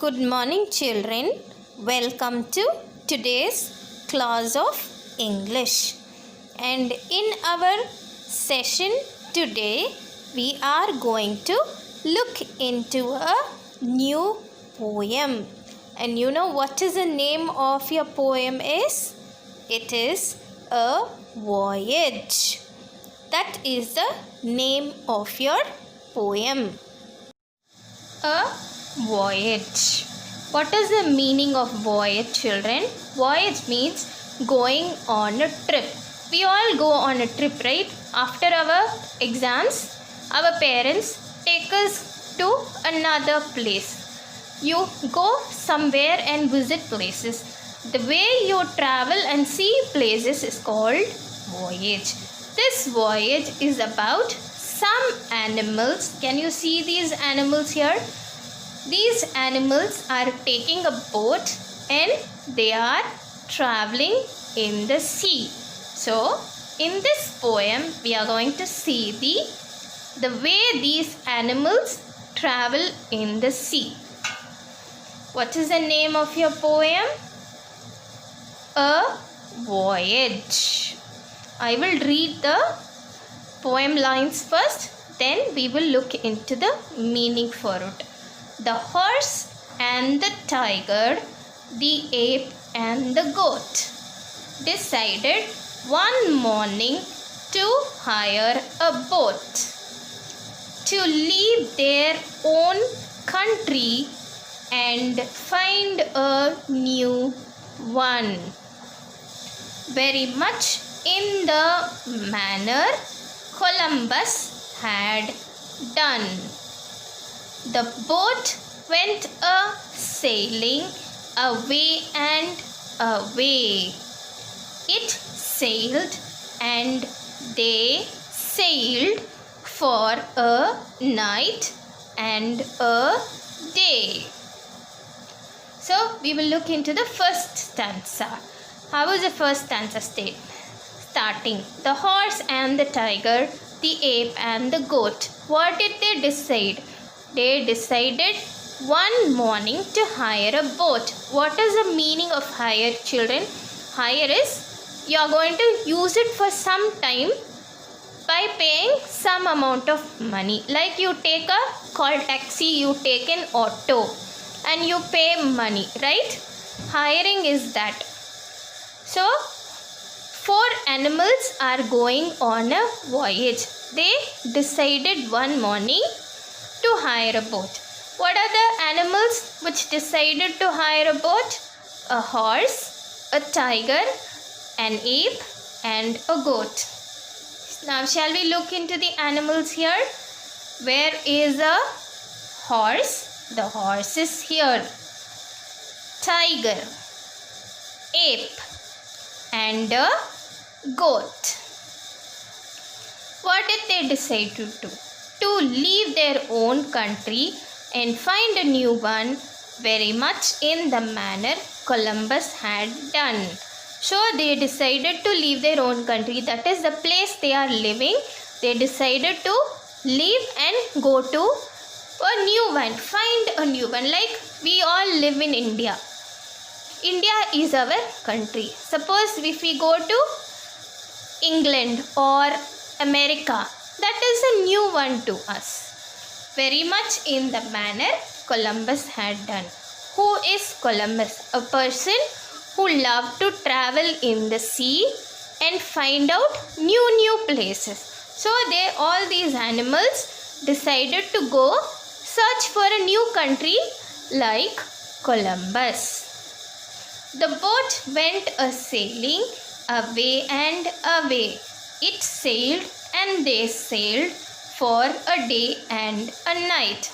Good morning, children. Welcome to today's class of English. And in our session today, we are going to look into a new poem. And you know what is the name of your poem is? It is A Voyage. That is the name of your poem. A voyage. What is the meaning of voyage, children? Voyage means going on a trip. We all go on a trip, right? After our exams, our parents take us to another place. You go somewhere and visit places. The way you travel and see places is called voyage. This voyage is about some animals. Can you see these animals here? These animals are taking a boat and they are traveling in the sea. So, in this poem, we are going to see the way these animals travel in the sea. What is the name of your poem? A Voyage. I will read the poem lines first, then we will look into the meaning for it. The horse and the tiger, the ape and the goat decided one morning to hire a boat to leave their own country and find a new one, very much in the manner Columbus had done. The boat went a-sailing away and away. It sailed and they sailed for a night and a day. So, we will look into the first stanza. How is the first stanza starting? The horse and the tiger, the ape and the goat. What did they decide? They decided one morning to hire a boat. What is the meaning of hire, children? Hire is you are going to use it for some time by paying some amount of money. Like you take a call taxi, you take an auto and you pay money, right? Hiring is that. So, 4 animals are going on a voyage. They decided one morning to hire a boat. What are the animals which decided to hire a boat? A horse, a tiger, an ape and a goat. Now shall we look into the animals here? Where is a horse? The horse is here. Tiger, ape and a goat. What did they decide to do? To leave their own country and find a new one, very much in the manner Columbus had done. So they decided to leave their own country, that is the place they are living. They decided to leave and go to a new one, find a new one. Like we all live in India. India is our country. Suppose if we go to England or America, that is a new one to us, very much in the manner Columbus had done. Who is Columbus? A person who loved to travel in the sea and find out new places. So all these animals decided to go search for a new country like Columbus. The boat went a-sailing away and away. It sailed and they sailed for a day and a night.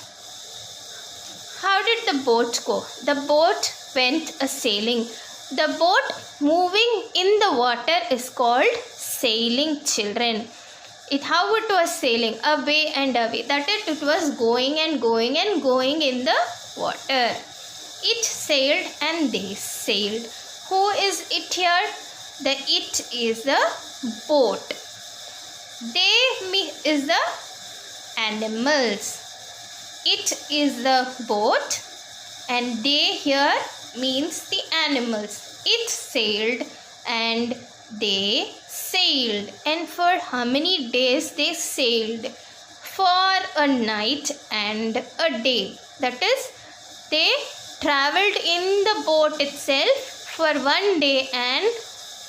How did the boat go? The boat went a-sailing. The boat moving in the water is called sailing, children. How it was sailing? Away and away. That is, it was going and going and going in the water. It sailed and they sailed. Who is it here? The it is the boat. They is the animals. It is the boat and they here means the animals. It sailed and they sailed. And for how many days they sailed? For a night and a day. That is, they traveled in the boat itself for 1 day and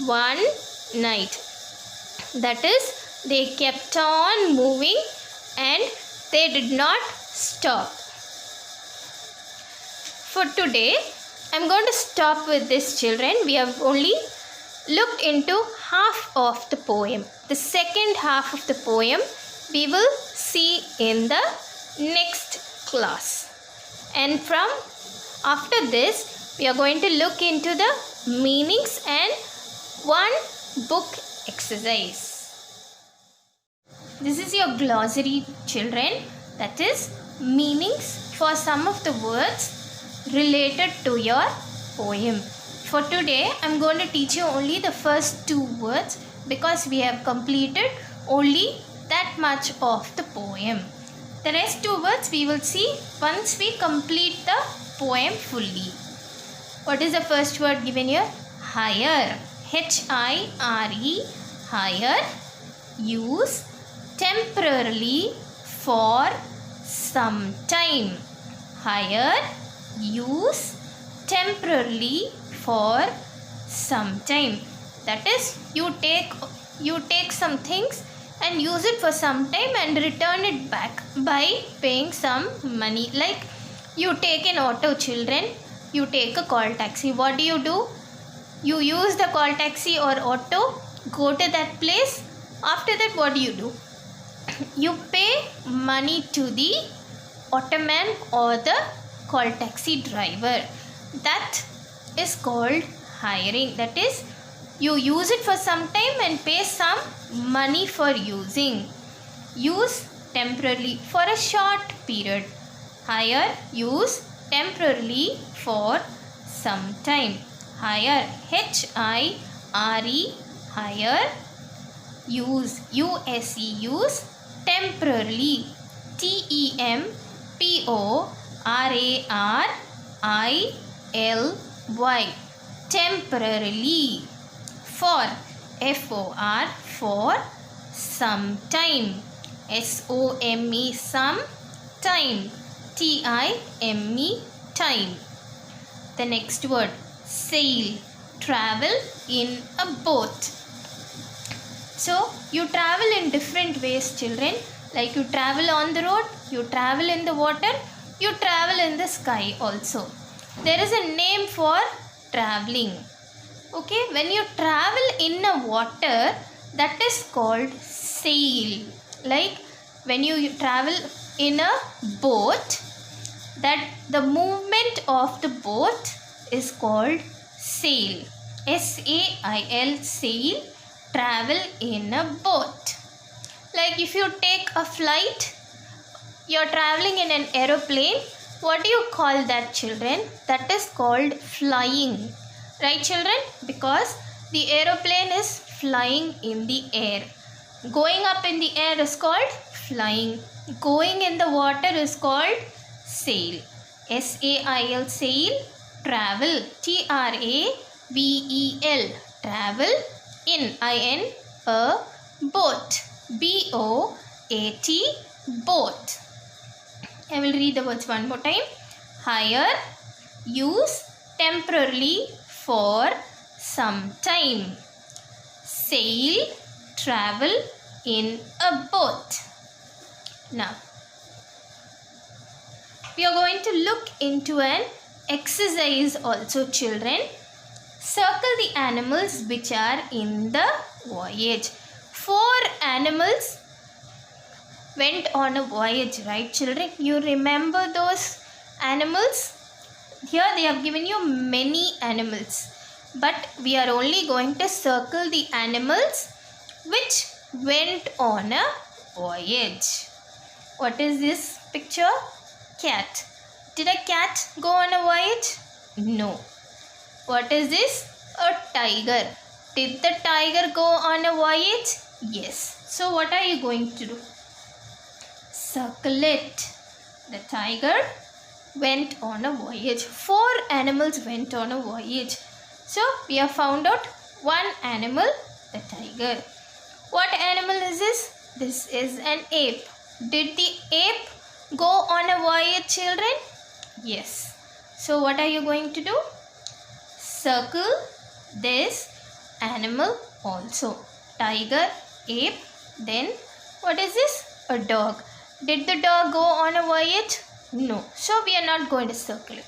1 night. That is, they kept on moving and they did not stop. For today, I am going to stop with this, children. We have only looked into half of the poem. The second half of the poem we will see in the next class. And from after this, we are going to look into the meanings and one book exercise. This is your glossary, children. That is meanings for some of the words related to your poem. For today, I am going to teach you only the first 2 words because we have completed only that much of the poem. The rest 2 words we will see once we complete the poem fully. What is the first word given here? Hire. H-I-R-E. Hire. Use temporarily for some time. Hire. Use temporarily for some time. That is, you take some things and use it for some time and return it back by paying some money. Like you take an auto, children. You take a call taxi. What do? You use the call taxi or auto, go to that place. After that, what do? You pay money to the automan or the call taxi driver. That is called hiring. That is, you use it for some time and pay some money for using. Use temporarily for a short period. Hire, use temporarily for some time. Hire, H-I-R-E, hire. Use, U-S-E, use. Temporarily, T-E-M-P-O-R-A-R-I-L-Y, temporarily. For, F-O-R, for some time. S-O-M-E, some time. T-I-M-E, time. The next word, sail, travel in a boat. So, you travel in different ways, children. Like you travel on the road, you travel in the water, you travel in the sky also. There is a name for traveling. Okay, when you travel in a water, that is called sail. Like when you travel in a boat, that the movement of the boat is called sail. S-A-I-L, sail, travel in a boat. Like if you take a flight, you are traveling in an aeroplane. What do you call that, children? That is called flying. Right, children? Because the aeroplane is flying in the air. Going up in the air is called flying. Going in the water is called sail. S-A-I-L, sail, travel. T-R-A-V-E-L, travel. In, I-N, a boat. B-O-A-T, boat. I will read the words one more time. Hire, use temporarily for some time. Sail, travel in a boat. Now, we are going to look into an exercise also, children. Circle the animals which are in the voyage. 4 animals went on a voyage, right, children? You remember those animals? Here they have given you many animals, but we are only going to circle the animals which went on a voyage. What is this picture? Cat. Did a cat go on a voyage? No. What is this? A tiger. Did the tiger go on a voyage? Yes. So what are you going to do? Circle it. The tiger went on a voyage. 4 animals went on a voyage. So we have found out one animal, the tiger. What animal is this? This is an ape. Did the ape go on a voyage, children? Yes. So what are you going to do? Circle this animal also. Tiger, ape, then what is this? A dog. Did the dog go on a voyage? No. So we are not going to circle it.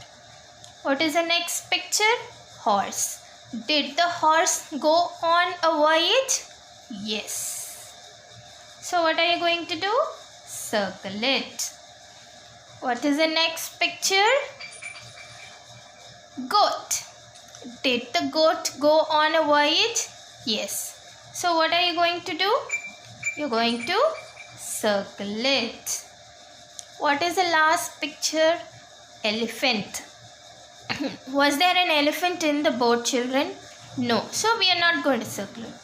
What is the next picture? Horse. Did the horse go on a voyage? Yes. So what are you going to do? Circle it. What is the next picture? Goat. Did the goat go on a voyage? Yes. So what are you going to do? You're going to circle it. What is the last picture? Elephant. Was there an elephant in the boat, children? No. So we are not going to circle it.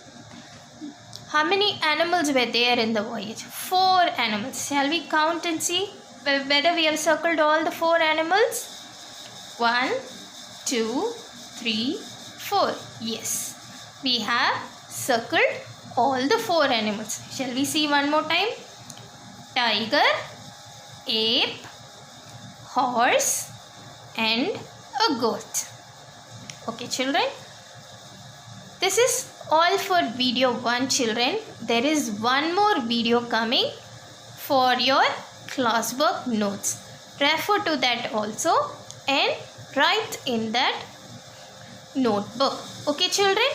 How many animals were there in the voyage? 4 animals. Shall we count and see whether we have circled all the 4 animals? 1, 2, 3, 4. Yes. We have circled all the 4 animals. Shall we see one more time? Tiger, ape, horse and a goat. Okay, children. This is all for video 1, children. There is one more video coming for your classwork notes. Refer to that also and write in that notebook. Okay, children.